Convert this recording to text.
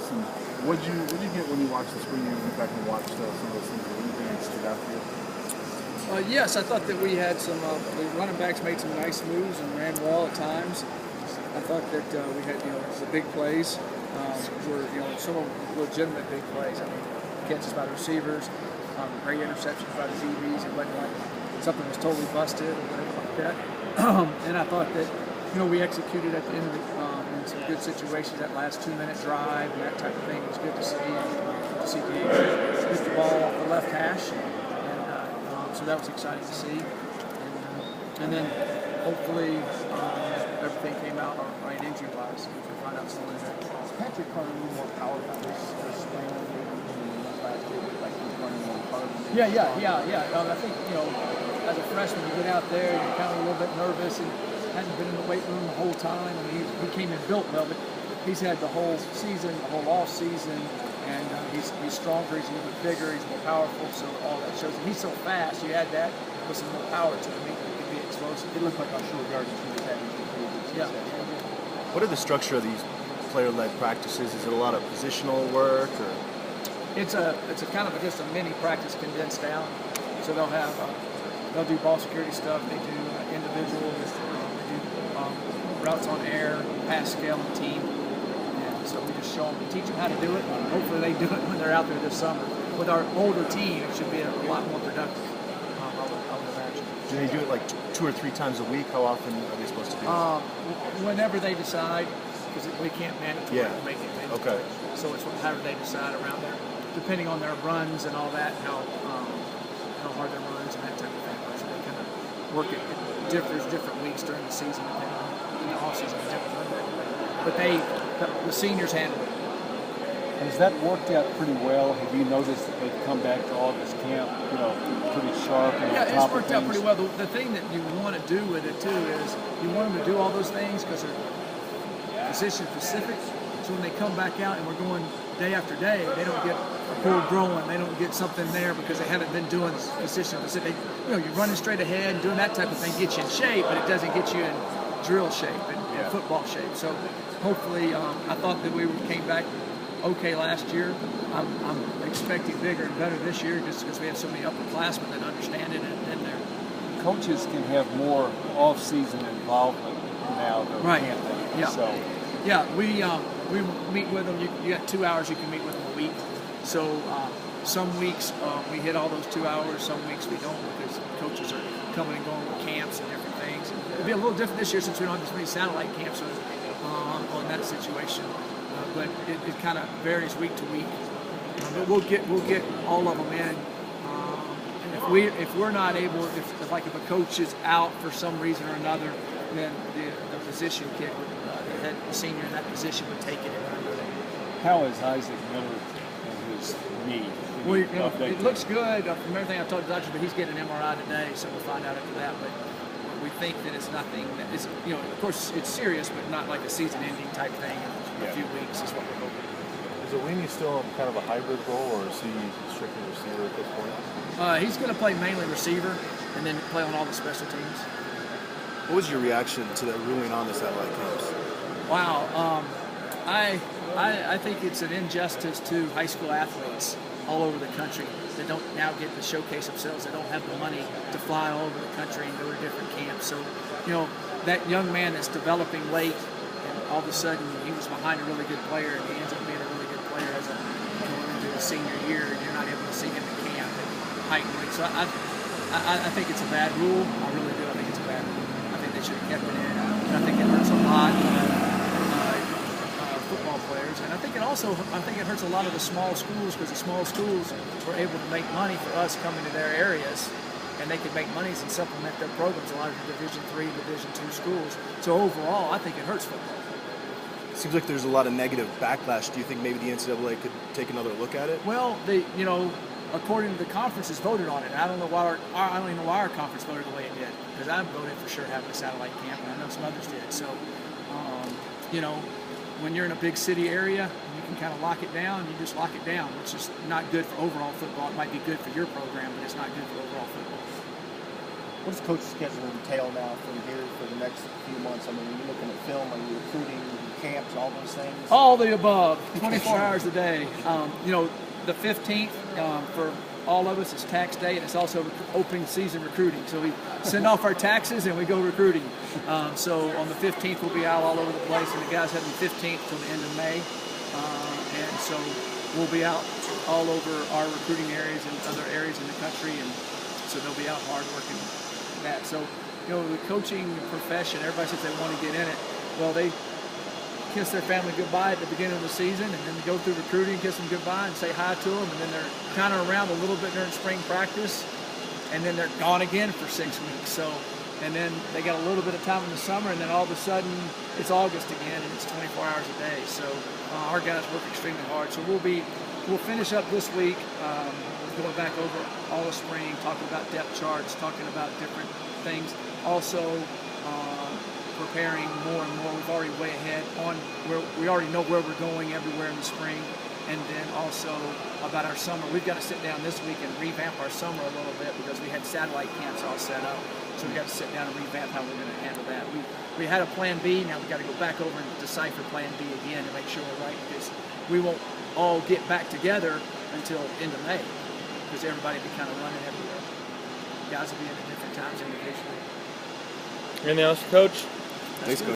this, and what'd you get when you watched the spring game and went back and watched some of those things? Anything that stood out to you? Yes, I thought that we had some, the running backs made some nice moves and ran well at times. I thought that we had, the big plays were, some of them legitimate big plays. I mean, catches by the receivers, great interceptions by the DBs. It wasn't like something was totally busted or whatever like that. And I thought that, we executed at the end of in some good situations. That last 2-minute drive and that type of thing was good to see. To see Diego hit the ball off the left hash. So that was exciting to see, and then hopefully everything came out all right injury-wise. We can find out some of that. Patrick running a little more powerful this spring than last year, like he's running more hard. Yeah. I think as a freshman, you get out there, you're kind of a little bit nervous and hadn't been in the weight room the whole time. I mean, he came in built well, but he's had the whole season, the whole off season. And he's stronger, he's a little bit bigger, he's more powerful, so all that shows. And he's so fast, you add that with some more power to him, he can be explosive. It looked like our short yardage was that. Yeah. What are the structure of these player-led practices? Is it a lot of positional work, or? It's a kind of just a mini practice condensed down. So they'll do ball security stuff, they do individuals, they do routes on air, pass scale and team. So we just show them, teach them how to do it, and hopefully they do it when they're out there this summer. With our older team, it should be a lot more productive, I would imagine. Do they do it like 2 or 3 times a week? How often are they supposed to do it? Whenever they decide, because we can't mandatory make it mandatory. Okay. So it's however they decide around there, depending on their runs and all that, how hard their runs and that type of thing. So they kind of work it. It differs different weeks during the season, depending on in the off season, different. But the seniors handle it. Has that worked out pretty well? Have you noticed that they've come back to August camp, pretty sharp and on top of things? Yeah, it's worked out pretty well. The thing that you want to do with it too is you want them to do all those things because they're position specific. So when they come back out and we're going day after day, they don't get a pull growing. They don't get something there because they haven't been doing position specific. You're running straight ahead and doing that type of thing gets you in shape, but it doesn't get you in drill shape and football shape. So hopefully, I thought that we came back okay last year. I'm expecting bigger and better this year just because we have so many upperclassmen that understand it and they're. Coaches can have more off-season involvement now, though, can't they? Yeah. So. Yeah, we meet with them. You got 2 hours you can meet with them a week. So some weeks we hit all those 2 hours. Some weeks we don't because coaches are coming and going with camps and different things. It'll be a little different this year since we don't have as many satellite camps on that situation. But it kind of varies week to week. But we'll get all of them in. And if we're not able, if a coach is out for some reason or another, then the position kick, the senior in that position would take it and run with it. How is Isaac Miller and his knee? Well, it looks good from everything I've told the doctor, but he's getting an MRI today, so we'll find out after that. But we think that it's nothing that is, of course it's serious, but not like a season-ending type thing in a few weeks is what we're hoping. Is Owini still kind of a hybrid role, or is he strictly receiver at this point? He's going to play mainly receiver and then play on all the special teams. What was your reaction to that ruling on the satellite camps? Wow, I think it's an injustice to high school athletes all over the country that don't now get to showcase themselves. They don't have the money to fly all over the country and go to different camps. So, that young man that's developing late, and all of a sudden he was behind a really good player, and he ends up being a really good player as going into his senior year, and you're not able to see him in camp and height and weight. So I think it's a bad rule. I really do. I think it's a bad rule. I think they should have kept it in. And I think it hurts a lot football players, and I think it hurts a lot of the small schools because the small schools were able to make money for us coming to their areas, and they could make monies and supplement their programs. A lot of the Division III, Division II schools. So overall, I think it hurts football. Seems like there's a lot of negative backlash. Do you think maybe the NCAA could take another look at it? Well, according to the conferences voted on it. I don't know why I don't even know why our conference voted the way it did, because I voted for sure having a satellite camp, and I know some others did. So, when you're in a big city area, you can kind of lock it down. You just lock it down, which is not good for overall football. It might be good for your program, but it's not good for overall football. What does coach's schedule entail now from here for the next few months? I mean, are you looking at film? Are you recruiting, camps, all those things? All the above, 24 hours a day. You know, the 15th for all of us is tax day, and it's also opening season recruiting. So we send off our taxes and we go recruiting. So on the 15th we'll be out all over the place, and the guys have the 15th till the end of May. And so we'll be out all over our recruiting areas and other areas in the country, and so they'll be out hard working that. So, you know, the coaching profession, everybody says they want to get in it. Well, they kiss their family goodbye at the beginning of the season, and then they go through recruiting, kiss them goodbye, and say hi to them, and then they're kind of around a little bit during spring practice, and then they're gone again for 6 weeks. So, and then they got a little bit of time in the summer, and then all of a sudden it's August again, and it's 24 hours a day. So our guys work extremely hard. So we'll finish up this week, going back over all the spring, talking about depth charts, talking about different things. Also, preparing more and more. We've already way ahead on where we already know where we're going everywhere in the spring, and then also about our summer. We've got to sit down this week and revamp our summer a little bit because we had satellite camps all set up. So we got to sit down and revamp how we're going to handle that. We had a plan B. Now we got to go back over and decipher plan B again to make sure we're right, because we won't all get back together until end of May, because everybody will be kind of running everywhere. Guys will be in at different times individually. Anything else, Coach? Thanks, Coach.